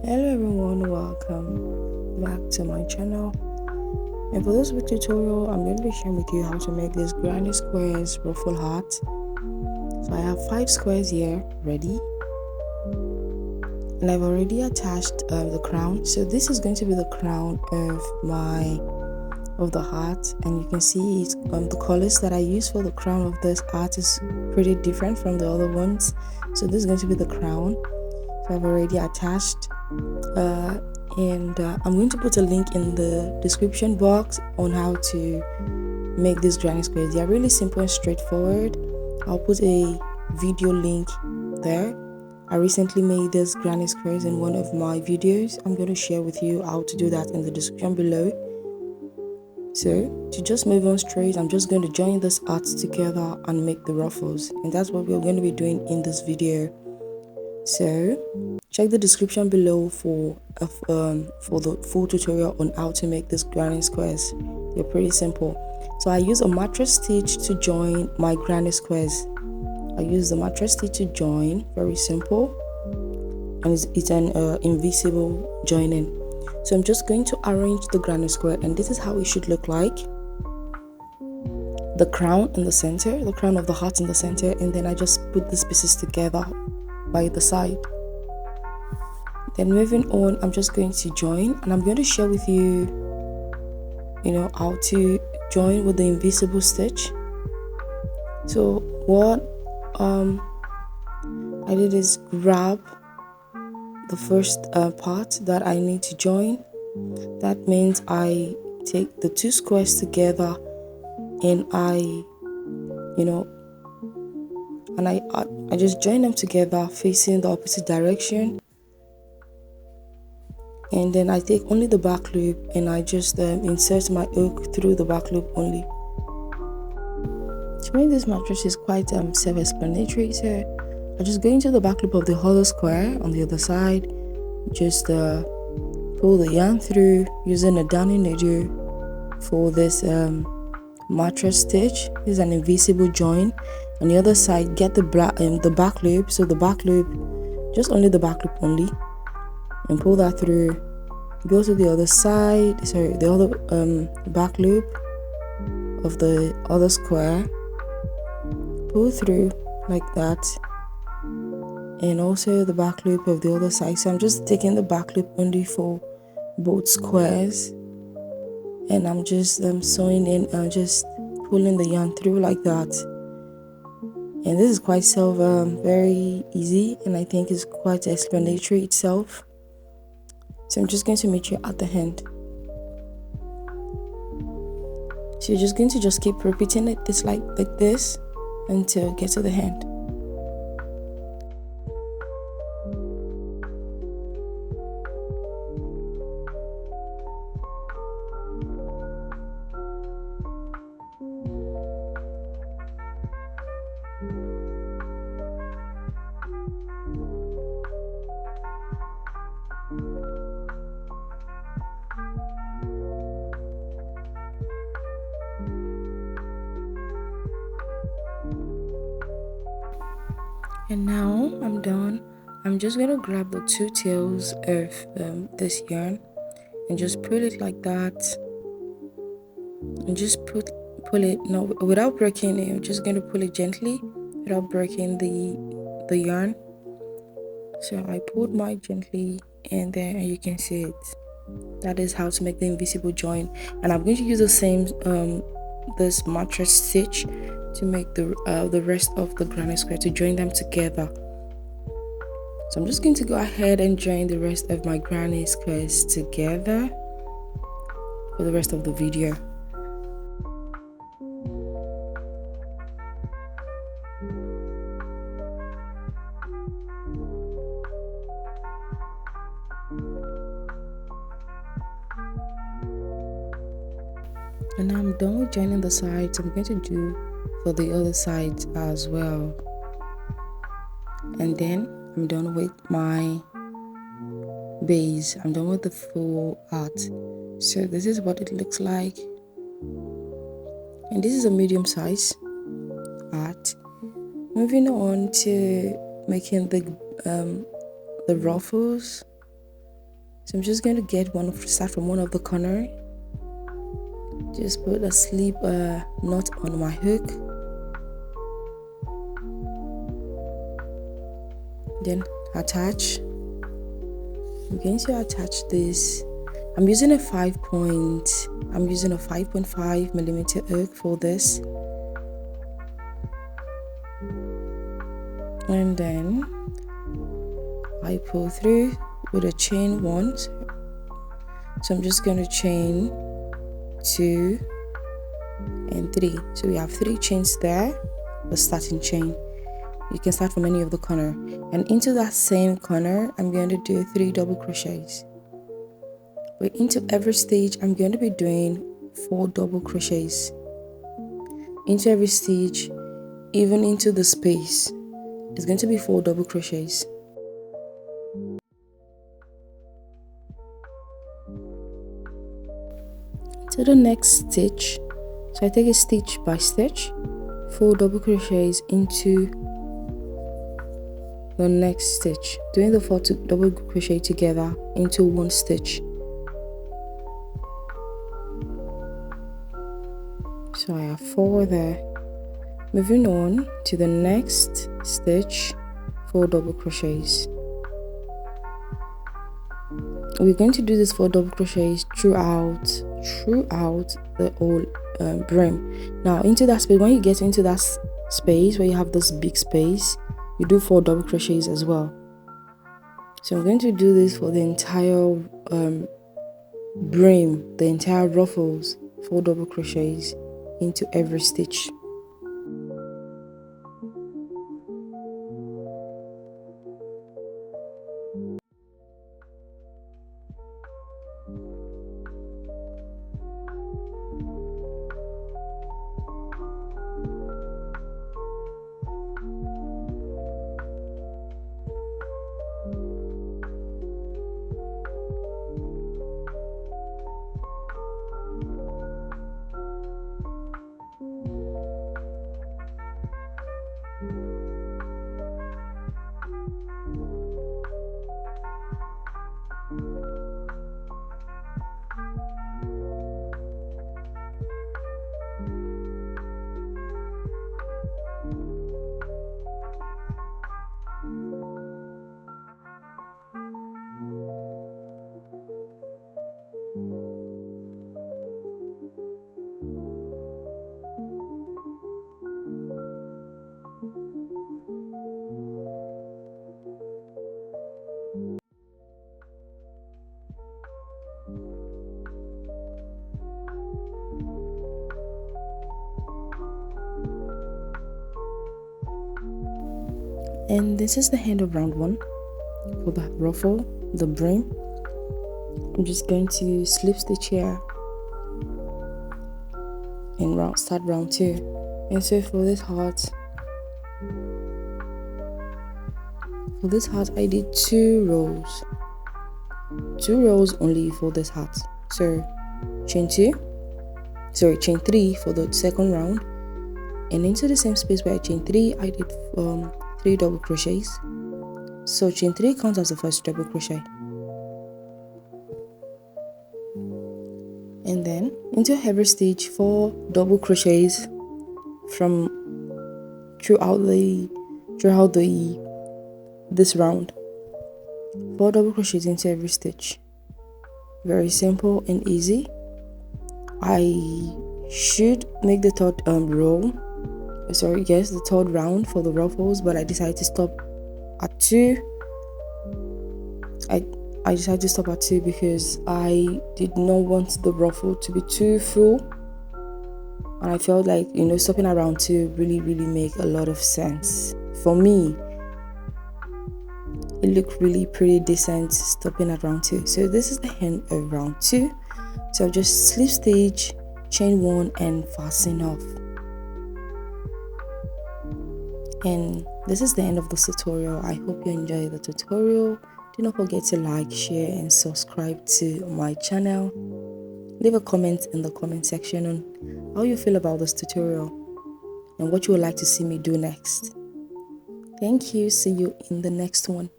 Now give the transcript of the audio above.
Hello everyone, welcome back to my channel. And for this week tutorial, I'm going to be sharing with you how to make this granny squares ruffle heart. So I have 5 squares here ready, and I've already attached the crown. So this is going to be the crown of the heart, and you can see it's, the colors that I use for the crown of this heart is pretty different from the other ones. So this is going to be the crown. So I've already attached and I'm going to put a link in the description box on how to make these granny squares. They are really simple and straightforward. I'll put a video link there. I recently made these granny squares in one of my videos. I'm going to share with you how to do that in the description below. So to just move on straight, I'm just going to join this art together and make the ruffles, and that's what we're going to be doing in this video. So check the description below for the full tutorial on how to make these granny squares. They're pretty simple. So I use a mattress stitch to join my granny squares. I use the mattress stitch to join, very simple, and it's an invisible joining. So I'm just going to arrange the granny square, and this is how it should look like. The crown in the center, the crown of the heart in the center, and then I just put these pieces together by the side. Then moving on, I'm just going to join, and I'm going to share with you how to join with the invisible stitch. So what I did is grab the first part that I need to join. That means I take the 2 squares together, and I just join them together facing the opposite direction, and then I take only the back loop, and I just insert my hook through the back loop only. To make this mattress is quite self-explanatory, so I just go into the back loop of the hollow square on the other side, just pull the yarn through using a darning needle for this mattress stitch. This is an invisible join. On the other side, get the back loop, so the back loop, just only the back loop only, and pull that through. Go to the other side, the other back loop of the other square, pull through like that, and also the back loop of the other side. So I'm just taking the back loop only for both squares, and I'm just sewing in and just pulling the yarn through like that. And this is quite very easy, and I think it's quite explanatory itself. So I'm just going to meet you at the end. So you're just going to just keep repeating it like this until you get to the end. And now I'm done. I'm just going to grab the 2 tails of this yarn and just pull it like that, and just pull it without breaking it. I'm just going to pull it gently without breaking the yarn. So I pulled mine gently, and then you can see it. That is how to make the invisible join. And I'm going to use the same this mattress stitch to make the rest of the granny square, to join them together. So I'm just going to go ahead and join the rest of my granny squares together for the rest of the video. And now I'm done with joining the sides. I'm going to do for the other sides as well, and then I'm done with my base. I'm done with the full art. So this is what it looks like, and this is a medium size art. Moving on to making the ruffles. So I'm just going to start from one of the corner. Just put a slip knot on my hook, then attach. I'm going to attach this. I'm using a 5.5 millimeter hook for this, and then I pull through with a chain 1. So I'm just going to chain 2 and 3. So we have 3 chains there, the starting chain. You can start from any of the corner, and into that same corner I'm going to do 3 double crochets. But into every stitch I'm going to be doing 4 double crochets. Into every stitch, even into the space, it's going to be 4 double crochets. To the next stitch, so I take it stitch by stitch, 4 double crochets into the next stitch, doing the 4 double crochet together into one stitch. So I have 4 there. Moving on to the next stitch, 4 double crochets. We're going to do this 4 double crochets throughout the whole brim. Now into that space, when you get into that space where you have this big space, you do 4 double crochets as well. So I'm going to do this for the entire brim, the entire ruffles, 4 double crochets into every stitch. And this is the end of round 1 for the ruffle, the brim. I'm just going to slip stitch here and start round 2. And so for this heart I did 2 rows only for this heart. So chain 3 for the second round, and into the same space where I chain 3 I did 3 double crochets. So chain 3 counts as the first double crochet, and then into every stitch 4 double crochets from throughout this round. 4 double crochets into every stitch. Very simple and easy. I should make the third the third round for the ruffles, but I decided to stop at 2. I decided to stop at 2 because I did not want the ruffle to be too full, and I felt like, stopping around 2 really make a lot of sense for me. It looked really pretty decent stopping at round 2. So this is the end of round 2. So just slip stitch, chain 1 and fasten off. And this is the end of this tutorial. I hope you enjoyed the tutorial. Do not forget to like, share and subscribe to my channel. Leave a comment in the comment section on how you feel about this tutorial and what you would like to see me do next. Thank you. See you in the next one.